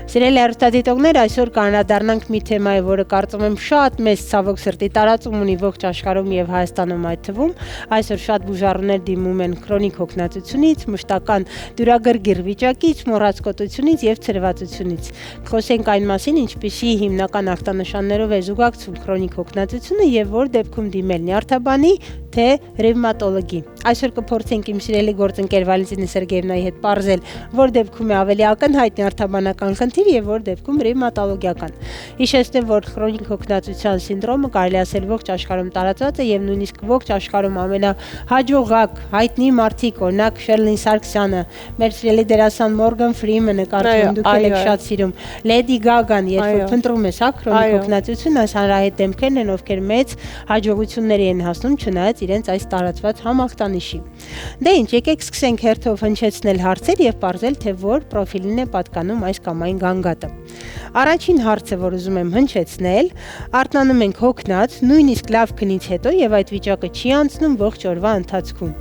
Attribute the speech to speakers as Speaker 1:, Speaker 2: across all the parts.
Speaker 1: Սիրելի հեռուստադիտողներ, այսօր կանրադառնանք մի թեմայի, որը կարծում եմ շատ մեծ ցավոք սրտի տարածում ունի ողջ աշխարհում եւ Հայաստանում այդ թվում։ Այսօր շատ բուժառուներ դիմում են քրոնիկ հոգնածությունից, մշտական դյուրագրգիռ վիճակից, մոռացկոտությունից եւ ցրվածությունից։ Խոսենք այն մասին, ինչպիսի հիմնական ախտանշաններով է զուգակցում քրոնիկ հոգնածությունը եւ որ դեպքում դիմել նյարդաբանի, թե ռևմատոլոգի։ Այսօր կփորձենք իմ սիրելի գործընկեր Վալենտինա Սերգեևնայի հետ պարզել, որ դեպքում է ավելի ակնհայտ նյարդաբանական խնդիր եւ որ դեպքում ռևմատոլոգիական։ Հիշեցնեմ, որ քրոնիկ հոգնածության սինդրոմը կարելի ասել ողջ աշխարհում տարածված է եւ նույնիսկ ողջ աշխարհում ամենահաջողակ հայտնի մարդիկ, օրինակ Շերլին Սարգսյանը, մեր սիրելի դերասան Մորգան Ֆրիմենը, կարծում դուք եք շատ սիրում, Լեդի Գագան, երբ որ փնտրում ես, հա, քրոնիկ հոգնածություն, այս հանրահայտ դեմքերն են, ովքեր մեծ հաջողությունների են հասնում, չնայած իրենց այս տարածված համախտանիշի։ Դե ինչ, եկեք սկսենք հերթով հնչեցնել հարցեր եւ պարզել, թե որ պրոֆիլին է պատկանում այս կամ այն գանգատը։ Առաջին հարցը, որ ուզում եմ հնչեցնել, արթնանում ենք հոգնած, նույնիսկ լավ քնից հետո եւ այդ վիճակը չի անցնում ողջ օրվա ընթացքում։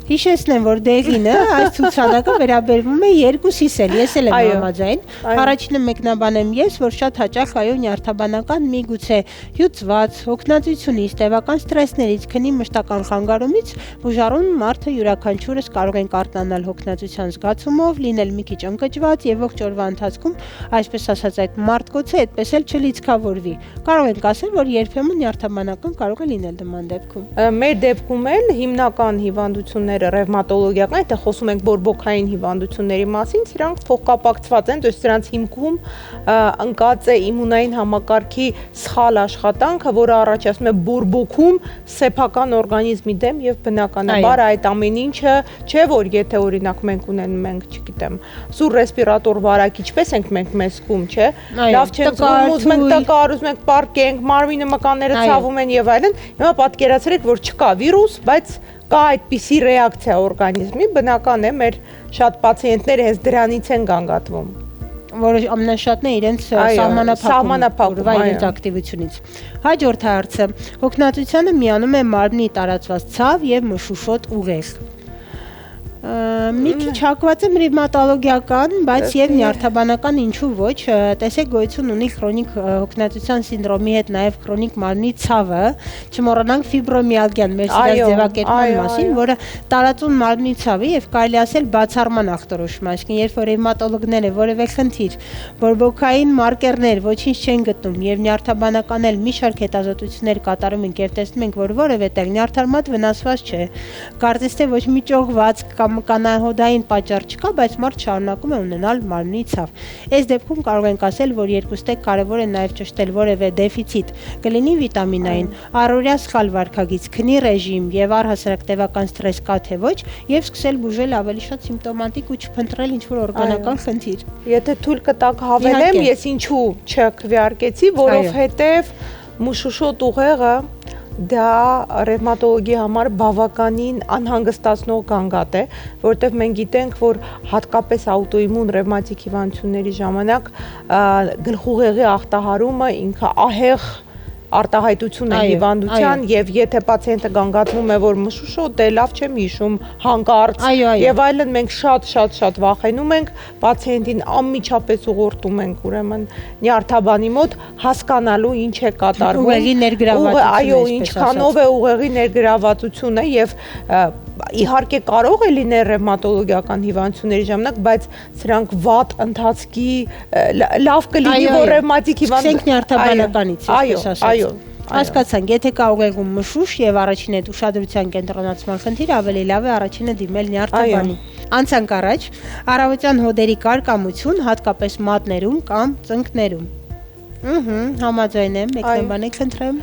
Speaker 1: Հիշեցնեմ, որ դեղինը այս ցուցանակը վերաբերվում է երկուսիս էլ, ես էլ եմ համաձայն։ Առաջինը մեկնաբանեմ ես, որ շատ հաճախ այո նյարդաբանական միգուցե հյուծված, հոգնածությունից, տևական սթրեսներից, քնի մշտական խանգարումից բուժառուն մարդը յուրաքանչյուրս կարող ենք արթնանալ հոգնածության զգացումով, լինել մի քիչ ընկճված եւ ողջ օրվա ընթացքում, այսպես ասած, այդ մարտկոցը այդպես էլ չլիցքավորվի։ Կարող ենք ասել, որ երբեմն նյարդաբանական կարող է լինել նման դեպքում։
Speaker 2: Մեր դեպքում էլ հիմնական հիվանդությունները ռևմատոլոգիական, եթե խոսում ենք բորբոքային հիվանդությունների մասին, սրանք փոխկապակցված են, դες սրանց հիմքում ընկած է իմունային համակարգի սխալ աշխատանքը, որը առաջացնում է բորբոքում սեփական օրգանիզմի դեմ եւ բնականաբար այդ ամեն ինչը չէ որ եթե օրինակ մենք ունենում ենք, չգիտեմ, սուր ռեսպիրատոր վարակիչ, պես ենք մենք մեզ զգում, չէ։ Լավ չենք զգում, ուզում ենք տկար, ուզում ենք պարկենք, մարմինը մկանները ցավում են եւ այլն։ Հիմա պատկերացրեք, որ չկա վիրուս, բայց կա այդպիսի ռեակցիա օրգանիզմի, բնական է, մեր շատ պացիենտները հենց դրանից են գանգատվում,
Speaker 1: որը ամենաշատն է իրենց սահմանափակում իրենց ակտիվությունից։ Հաջորդ հարցը, հոգնածությանը միանում է մարմնի տարածված ցավ եւ մշուշոտ ուղեղ։ Մի քիչ հակված եմ ռևմատոլոգիական, բայց եւ նյարդաբանական ինչու ոչ, տեսեք գոյություն ունի քրոնիկ հոգնածության սինդրոմի հետ նաեւ քրոնիկ մարմնի ցավը, չմոռանանք ֆիբրոմիալգիան, մեր սիրած ձևակերպման մասին, որը տարածուն մարմնի ցավի եւ կարելի ասել բացառման ախտորոշում, այսինքն երբ որ ռևմատոլոգները որևէ խնդիր, բորբոքային մարկերներ ոչինչ չեն գտնում եւ նյարդաբանական էլ մի շարք հետազոտություններ կատարում են եւ տեսնում ենք, որ որևէ տեղ նյարդարմատ վնասված չէ, կարծես թե ոչ մի ճողված կամ կանահոդային պատճառ չկա, բայց մարդ շարունակում է ունենալ մարմնի ցավ։ Այս դեպքում կարող ենք ասել, որ երկուստեք կարևոր է նաև ճշտել որևէ դեֆիցիտ, կլինի վիտամինային, առօրյա սխալ վարքագիծ, քնի ռեժիմ եւ առհասարակ տևական սթրես կա թե ոչ, եւ սկսել բուժել ավելի շատ սիմպտոմատիկ ու չփնտրել ինչ-որ օրգանական խնդիր։
Speaker 2: Եթե թույլ կտակ հավելեմ, ես ինչու չքվեարկեցի, որովհետեւ մշուշոտ ուղեղը դա ռևմատոլոգի համար բավականին անհանգստացնող գանգատ է, որտեղ մենք գիտենք, որ հատկապես աուտոիմուն ռևմատիկ հիվանդությունների ժամանակ գլխուղեղի ախտահարումը ինքը ահեղ արտահայտություն է հիվանդության եւ եթե պացիենտը գանգատվում է, որ մշուշոտ է, լավ չեմ հիշում, հանկարծ եւ այլն, մենք շատ վախենում ենք, պացիենտին անմիջապես ուղղորդում ենք ուրեմն նյարդաբանի մոտ հասկանալու ինչ է կատարվում,
Speaker 1: ուղեղի ներգրավվածությունը,
Speaker 2: այո, ինչքանով է ուղեղի ներգրավվածությունը եւ իհարկե կարող է լինել ռևմատոլոգիական հիվանդությունների ժամանակ, բայց սրանք վատ ընթացքի լավ կլինի, որ ռևմատիկ
Speaker 1: հիվանդություն նյարդաբանականից, այսպես ասած։ Հասկացանք, եթե կա ուղեղում մշուշ եւ առաջին այդ ուշադրության կենտրոնացման խնդիր, ավելի լավ է առաջինը դիմել նյարդաբանի։ Անցանք առաջ, առավոտյան հոդերի կարկամություն, հատկապես մատներում կամ ծնկներում։ Համաձայն եմ, մեկնաբանեք խնդրեմ։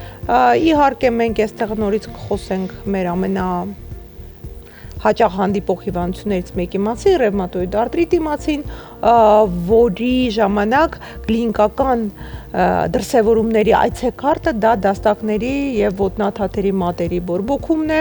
Speaker 2: Իհարկե մենք այստեղ նորից կխոսենք մեր հաճախ հանդիպող հիվանդություններից մեկի մասին, ռևմատոիդ արտրիտի մասին, որի ժամանակ կլինիկական դրսևորումների այցեքարտը դա դաստակների եւ ոտնաթաթերի մատերի բորբոքումն է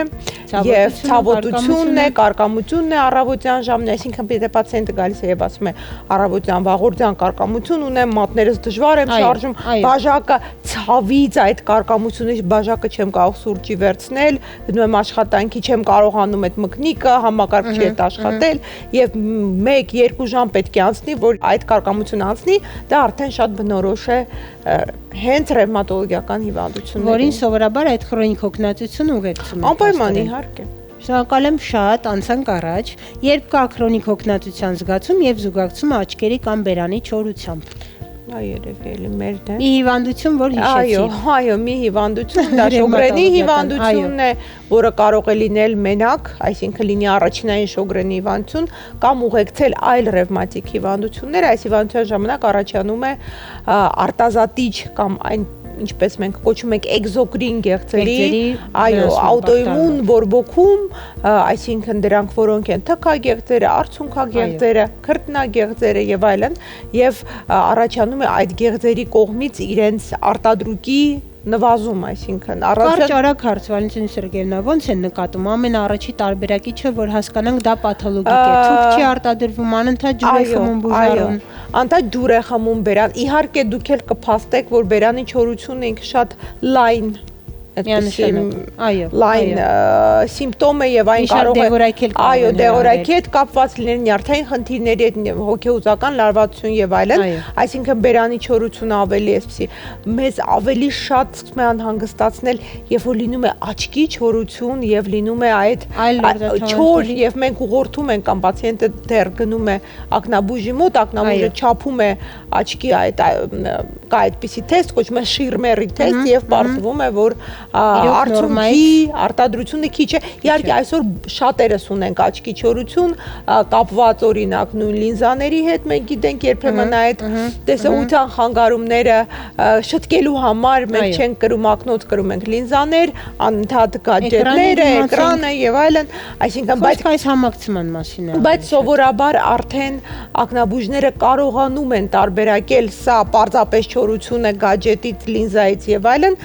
Speaker 2: եւ ցավոտությունն է, կարկամությունն է առավոտյան ժամն, այսինքն եթե պացիենտը գալիս է եւ ասում է առավոտյան վաղորդյան կարկամություն ունեմ, մատներս դժվար եմ շարժում, բաժակը ցավից այդ կարկամությունից բաժակը չեմ կարող սուրճի վերցնել, գնում եմ աշխատանքի, չեմ կարողանում այդ մկնիկը համակարգչի հետ աշխատել եւ 1-2 ժամ պետք է անցնի, որ այդ կարկամությունը անցնի, դա արդեն շատ բնորոշ է հենց ռևմատոլոգիական հիվանդություններին,
Speaker 1: որին սովորաբար այդ քրոնիկ հոգնածություն ուղեկցում է։
Speaker 2: Անպայման իհարկե։
Speaker 1: Շնորհակալ եմ շատ, անցանք առաջ, երբ կա քրոնիկ հոգնածության զգացում եւ զուգակցում աչքերի կամ բերանի չորությամբ։
Speaker 2: Դա երևի էլի մերն է։
Speaker 1: Մի հիվանդություն, որ հիշեցի։
Speaker 2: Այո, մի հիվանդություն, դա Շոգրենի հիվանդությունն է, որը կարող է լինել մենակ, այսինքն լինի առաջինային Շոգրենի հիվանդություն, կամ ուղեկցել այլ ռևմատիկ հիվանդություններ, այս հիվանդության ժամանակ առաջանում է արտազատիչ կամ այն ինչպես մենք կոչում ենք էկզոկրին գեղձերի, այո, աուտոիմուն բորբոքում, այսինքն դրանք որոնք են թքագեղձերը, արցունքագեղձերը, քրտնագեղձերը եւ այլն, եւ առաջանում է այդ գեղձերի կողմից իրենց արտադրուկի նվազում, այսինքն
Speaker 1: Կարճ արագ հարց Վալենտինա Սերգեևնա, ոնց են նկատում ամենաառաջի տարբերակիչը, որ հասկանանք դա պաթոլոգիկ է, թուք չի արտադրվում, անընդհատ ջուր է խմում բուժարուն։
Speaker 2: Անընդհատ ջուր է խմում բերան։ Իհարկե դուք էլ կփաստեք, որ բերանի չորությունը ինքը շատ լայն լայն սիմպտոմ է եւ այն կարող է այո դեղորայքի հետ կապված լինել նյարդային խնդիրների հետ հոգեհուզական լարվածություն եւ այլն, այսինքն բերանի չորությունը ավելի էսպիսի մեզ ավելի շատ սկսում է անհանգստացնել, երբ որ լինում է աչքի չորություն եւ լինում է այդ չոր եւ մենք ուղղորդում ենք կամ պացիենտը դեռ գնում է ակնաբուժի մոտ, ակնաբուժը չափում է աչքի այդ կա այդպիսի թեստ, կոչվում է Շիրմերի թեստ եւ պարզվում է, որ արցունքի արտադրությունը քիչ է։ Իհարկե այսօր շատերս ունենք աչքի չորություն, կապված օրինակ նույն լինզաների հետ, մենք գիտենք երբեմն այդ տեսողության խանգարումները շտկելու համար մենք չենք կրում ակնոց, կրում ենք լինզաներ, անընդհատ գադջետներ, էկրանը եւ այլն, այսինքն
Speaker 1: բայց այս համակցման մասին է։
Speaker 2: Բայց սովորաբար արդեն ակնաբուժները կարողանում են տարբերակել սա պարզապես չորություն է գադջետից, լինզայից եւ այլն,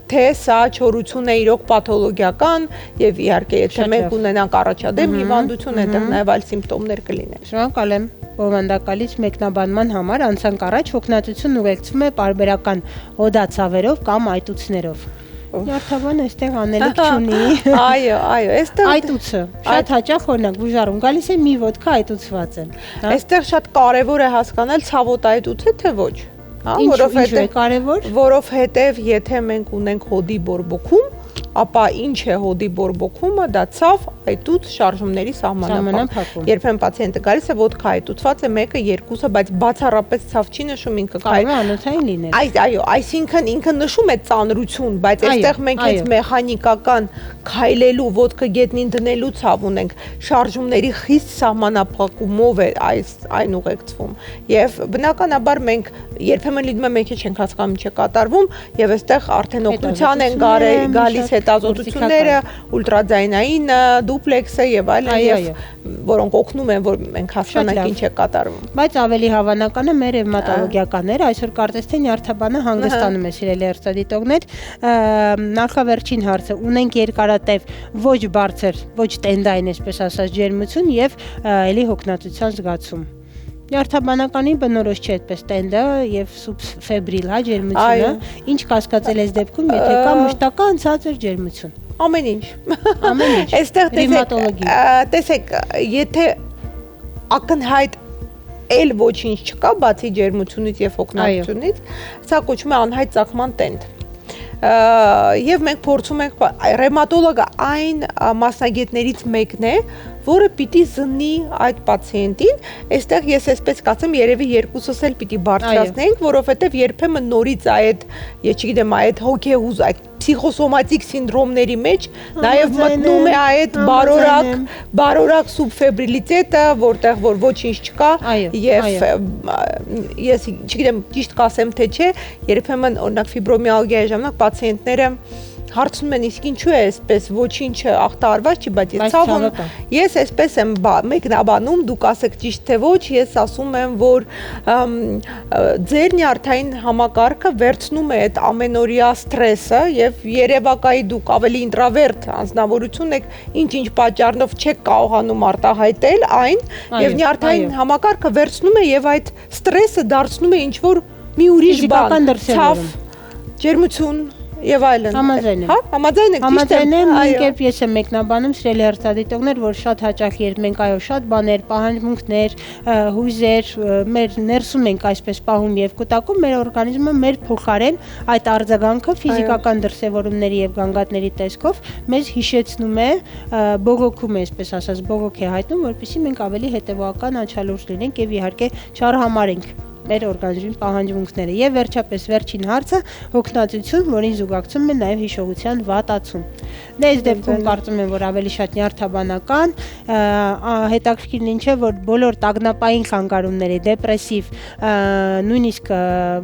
Speaker 2: թե սա չորություն է իրոք պաթոլոգիական եւ իհարկե եթե մենք ունենանք առաջադեմ հիվանդություն, այդտեղ նաեւ այլ սիմպտոմներ կլինեն։
Speaker 1: Շնորհակալ եմ բովանդակալից մեկնաբանման համար, անցանք առաջ, հոգնածությունն ուղեկցվում է պարբերական հոդացավերով կամ այտուցներով։ Նյարդաբան այստեղ անելիք չունի։
Speaker 2: Այո, այստեղ
Speaker 1: այտուցը շատ հաճախ օրինակ բուժարում գալիս է մի ոտքա այտուցված են։
Speaker 2: Այստեղ շատ կարեւոր է հասկանալ ցավոտ այտուց է թե ոչ։
Speaker 1: Ինչու է կարևոր։
Speaker 2: Որովհետև եթե մենք ունենք հոդի բորբոքում, ապա ինչ է հոդի բորբոքումը, դա ցավ, այտուց, շարժումների սահմանափակ։ Երբեմն պացիենտը գալիս է ոտքա այտուցված է, մեկը, երկուսը, բայց բացառապես ցավ չի նշում ինքը
Speaker 1: կարող է անոթային լինել։
Speaker 2: Այո, այսինքն ինքը նշում է ծանրություն, բայց այստեղ մենք հենց մեխանիկական քայլելու, ոտքը գետնին դնելու ցավ ունենք, շարժումների խիստ սահմանափակումով է այն ուղեկցվում։ Եվ բնականաբար մենք երբեմն լինում է մենք չենք հասկանում ինչ է կատարվում, եւ այստեղ արդեն օգնության են գալիս հետազոտությունները, ուլտրաձայնային դուպլեքսը եւ այլն, որոնք օգնում են, որ մենք հասկանանք ինչ է կատարվում։
Speaker 1: Բայց ավելի հավանական է մեր ռևմատոլոգիականները, այսօր կարծես թե նյարդաբանը հանգստանում է սիրելի հեռուստադիտողներ։ Նախավերջին հարցը, ունենք երկարատև ոչ բարձր, ոչ տենդային, այսպես ասած, ջերմություն եւ էլի հոգնածության զգացում։ Նյարդաբանականի բնորոշ չէ այդպես տենդը եւ սուբֆեբրիլ, հա, ջերմությունը, ինչ կասկածել ես դեպքում, եթե կա մշտական ցածր ջերմություն։
Speaker 2: Ամեն ինչ։ Այստեղ տեսեք, եթե ակնհայտ էլ ոչինչ չկա, բացի ջերմությունից եւ հոգնածությունից, սա կոչվում է անհայտ ծագման տենդ։ Եվ մենք փորձում ենք ռևմատոլոգը այն մասնագետներից մեկն է, որը պիտի զննի այդ պացիենտին, այստեղ ես այսպես կասեմ, երևի երկուսս էլ պիտի բարձրացնենք, որովհետև երբեմն նորից այդ, ես չգիտեմ, այդ հոգեհուզ, այդ փսիխոսոմատիկ սինդրոմների մեջ նաև մտնում է այդ բարորակ սուբֆեբրիլիտետը, որտեղ որ ոչինչ չկա, եւ ես չգիտեմ ճիշտ կասեմ թե չէ, երբեմն օրինակ ֆիբրոմիալգիայի ժամանակ պացիենտները հարցնում են իսկ ինչու է այսպես ոչինչը ախտարված չի, բայց ես այսպես եմ մեկնաբանում, դուք ասեք ճիշտ թե ոչ, ես ասում եմ, որ ձեր նյարդային համակարգը վերցնում է այդ ամենօրյա սթրեսը եւ երևակայի դուք ավելի ինտրովերտ անձնավորություն եք, ինչ պատճառով չեք կարողանում արտահայտել այն եւ նյարդային համակարգը վերցնում է եւ այդ սթրեսը դարձնում է ինչ որ մի ուրիշ բան, ցավ, ջերմություն եւ այլն։
Speaker 1: Համաձայն եմ։
Speaker 2: Հա, համաձայն եք, ճիշտ է։
Speaker 1: Նույնքերպ ես եմ մեկնաբանում սիրելի հեռուստադիտողներ, որ շատ հաճախ երբ մենք շատ բաներ, պահանջմունքներ, հույզեր, մեր ներսում ենք այսպես պահում եւ կուտակում, մեր օրգանիզմը մեր փոխարեն այդ արձագանքը ֆիզիկական դրսևորումների եւ գանգատների տեսքով մեզ հիշեցնում է, բողոքում է, այսպես ասած, բողոք է հայտնում, որպեսզի մենք ավելի հետեւական անչալուրջ լինենք եւ իհարկե չարհամարենք մեր օրգանիզմի պահանջմունքները եւ վերջապես վերջին հարցը հոգնածություն, որին զուգակցում է նաեւ հիշողության վատացում։ Դե այս դեպքում կարծում եմ, որ ավելի շատ նյարդաբանական, հետաքրքիրն ինչ է, որ բոլոր տագնապային խանգարումների, դեպրեսիվ, նույնիսկ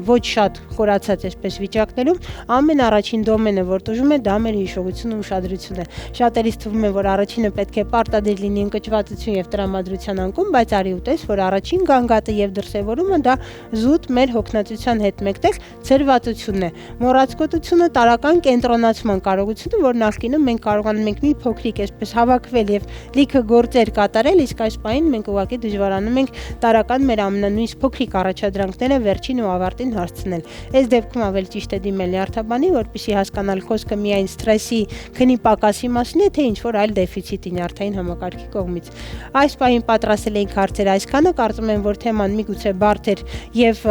Speaker 1: ոչ շատ խորացած այսպես վիճակներում ամենառաջին դոմենը, որ տուժում է, դա մեր հիշողությունն ու ուշադրությունն է։ Շատերիս թվում է, որ առաջինը պետք է պարտադիր լինի ընկճվածություն եւ տրամադրության անկում, բայց արի ուտես, որ առաջին գանգատը եւ դրսեւորումը դա զուտ մեր հոգնածության հետ մեկտեղ ցրվածությունն է։ Մոռացկոտությունը տարական կենտրոնացման կարողությունը, որ նախկինում մենք կարողանում ենք մի փոքրիկ այսպես հավաքվել եւ լիքը գործեր կատարել, իսկ այս պահին մենք ուղղակի դժվարանում ենք տարական մեր ամենանույնիսկ փոքրիկ առաջադրանքները վերջին ու ավարտին հասցնել։ Այս դեպքում ավելի ճիշտ է դիմել նյարդաբանի, որպեսզի հասկանալ խոսքը միայն սթրեսի, քնի պակասի մասին է, թե ինչ որ այլ դեֆիցիտի նյարդային համակարգի կողմից։ Այս պահին պատրաստել էինք հարցեր այսքանը, կարծում եմ, որ թեման միգուցե բարդ էր եւ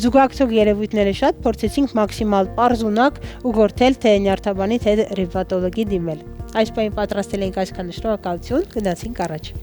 Speaker 1: զուգակցող երևույթները շատ, փորձեցինք մաքսիմալ պարզունակ ուղղորդել թե նյարդաբանի, թե ռևմատոլոգի դիմել։ Այս պահին պատրաստել ենք այսքանը, շնորհակալություն, գնացինք առաջ։